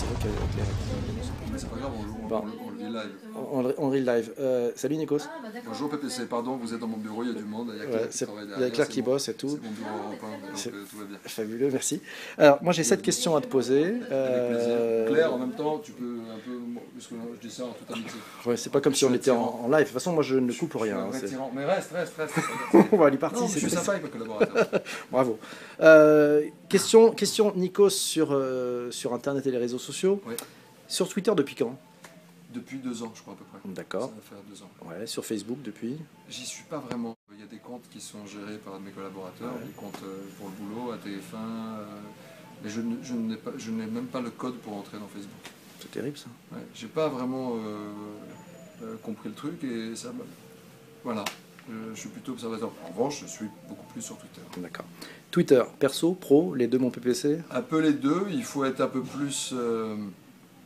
c'est vrai qu'avec les Mais c'est pas grave, Bon. on le vit live. on real live. Salut Nikos. Bonjour PPC, pardon, vous êtes dans mon bureau, il y a du monde, il y a Claire qui travaille Il y a derrière. Claire qui bosse et tout. C'est mon bureau européen, donc C'est- tout va bien. Fabuleux, merci. Alors, moi j'ai 7 questions à te poser. Avec plaisir. Claire, en même temps, tu peux un peu, parce que je dis ça en toute amitié. Ouais, c'est pas comme si on était en live. De toute façon, moi je ne coupe Je suis rien. un vrai c'est- tyran. Mais reste. On va aller partir. Non, mais je suis sympa avec mes collaborateurs. Bravo. Question Nikos sur Internet et les réseaux sociaux. Ouais. Sur Twitter depuis quand? Depuis 2 ans, je crois à peu près. D'accord. Ça va faire 2 ans. Ouais, sur Facebook depuis. J'y suis pas vraiment. Il y a des comptes qui sont gérés par mes collaborateurs, des comptes pour le boulot, à TF1. Mais je n'ai même pas le code pour entrer dans Facebook. C'est terrible ça. Ouais, j'ai pas vraiment compris le truc et ça. Voilà. Je suis plutôt observateur. En revanche, je suis beaucoup plus sur Twitter. D'accord. Twitter, perso, pro, les deux mon PPC. Un peu les deux. Il faut être un peu plus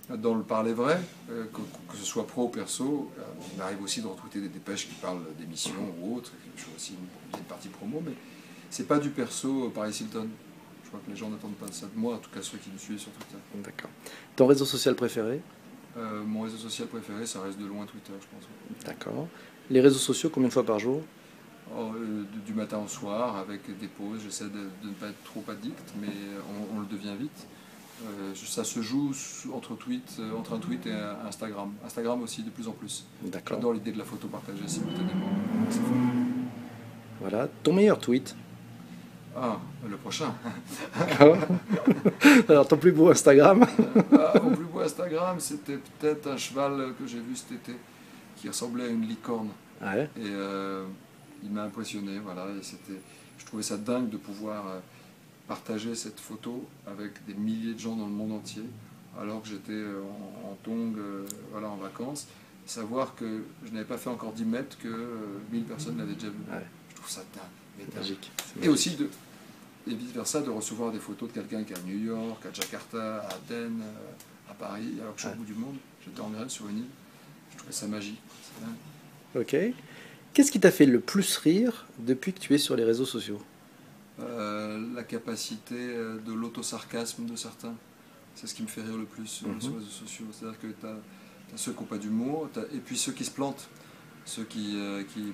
dans le parler vrai, que ce soit pro ou perso. Il m'arrive aussi de retweeter des dépêches qui parlent d'émissions ou autres. Je fais aussi une partie promo, mais c'est pas du perso Paris Hilton. Je crois que les gens n'attendent pas ça de moi, en tout cas ceux qui me suivent sur Twitter. D'accord. Ton réseau social préféré? Mon réseau social préféré, ça reste de loin Twitter, je pense. D'accord. Les réseaux sociaux, combien de fois par jour? Du matin au soir, avec des pauses. J'essaie de ne pas être trop addict, mais on le devient vite. Ça se joue entre un tweet et un Instagram. Instagram aussi, de plus en plus. D'accord. J'adore l'idée de la photo partagée simultanément. C'est fun. Voilà. Ton meilleur tweet? Ah, le prochain. Alors, ton plus beau Instagram? Mon plus beau Instagram, c'était peut-être un cheval que j'ai vu cet été, qui ressemblait à une licorne. Ouais. Et il m'a impressionné, voilà. Et je trouvais ça dingue de pouvoir partager cette photo avec des milliers de gens dans le monde entier, alors que j'étais en tongs, voilà, en vacances. Savoir que je n'avais pas fait encore 10 mètres, que 1000 personnes l'avaient déjà vu. Ouais. Je trouve ça dingue. Mais dingue. Magique. Et aussi, et vice-versa, de recevoir des photos de quelqu'un qui est à New York, à Jakarta, à Athènes, à Paris, alors que je suis au bout du monde. J'étais en Grèce sur une île. Je trouvais ça magique. C'est dingue. Ok. Qu'est-ce qui t'a fait le plus rire depuis que tu es sur les réseaux sociaux? La capacité de l'autosarcasme de certains. C'est ce qui me fait rire le plus sur les réseaux sociaux. C'est-à-dire que tu as ceux qui n'ont pas d'humour, et puis ceux qui se plantent. Ceux qui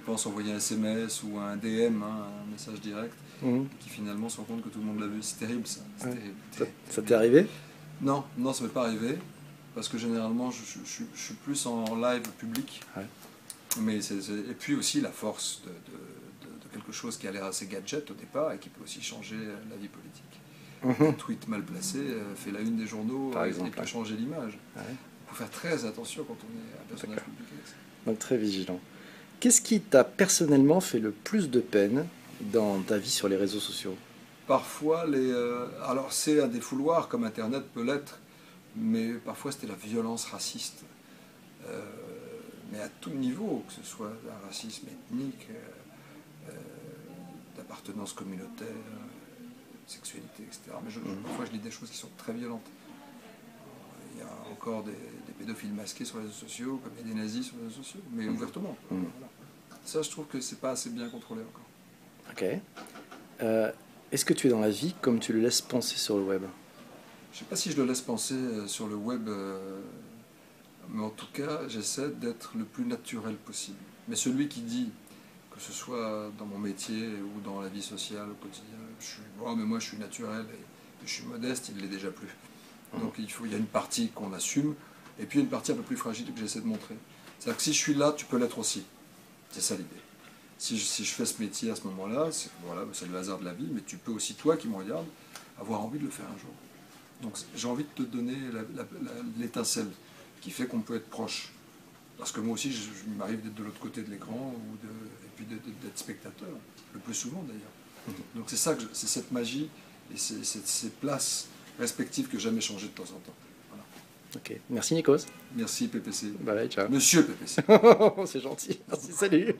pensent envoyer un SMS ou un DM, hein, un message direct, qui finalement se rendent compte que tout le monde l'a vu. C'est terrible ça. C'est Ouais. terrible. Ça t'est arrivé? Non, ça ne m'est pas arrivé. Parce que généralement, je suis plus en live public. Ouais. Mais et puis aussi la force de quelque chose qui a l'air assez gadget au départ et qui peut aussi changer la vie politique. Un tweet mal placé fait la une des journaux Par exemple, et peut changer l'image. Ouais. Il faut faire très attention quand on est un personnage public avec ça. Donc très vigilant. Qu'est-ce qui t'a personnellement fait le plus de peine dans ta vie sur les réseaux sociaux? Parfois, alors c'est un défouloir comme Internet peut l'être, mais parfois c'était la violence raciste. Mais à tout niveau, que ce soit un racisme ethnique, d'appartenance communautaire, sexualité, etc. Mais parfois je lis des choses qui sont très violentes. Il y a encore des pédophiles masqués sur les réseaux sociaux, comme il y a des nazis sur les réseaux sociaux, mais ouvertement. Voilà. Ça, je trouve que c'est pas assez bien contrôlé encore. Ok. Est-ce que tu es dans la vie comme tu le laisses penser sur le web? Je sais pas si je le laisse penser sur le web, mais en tout cas, j'essaie d'être le plus naturel possible. Mais celui qui dit, que ce soit dans mon métier ou dans la vie sociale au quotidien, mais moi je suis naturel et je suis modeste, il ne l'est déjà plus. Donc il y a une partie qu'on assume, et puis une partie un peu plus fragile que j'essaie de montrer. C'est-à-dire que si je suis là, tu peux l'être aussi. C'est ça l'idée. Si je fais ce métier à ce moment-là, c'est le hasard de la vie, mais tu peux aussi, toi qui me regardes, avoir envie de le faire un jour. Donc j'ai envie de te donner l'étincelle qui fait qu'on peut être proche. Parce que moi aussi, il m'arrive d'être de l'autre côté de l'écran, et puis d'être spectateur, le plus souvent d'ailleurs. Donc c'est ça, c'est cette magie et ces places respectives que j'aime échanger de temps en temps. Voilà. Ok. Merci Nikos. Merci PPC. Bye bye, ciao. Monsieur PPC. C'est gentil. Merci, salut.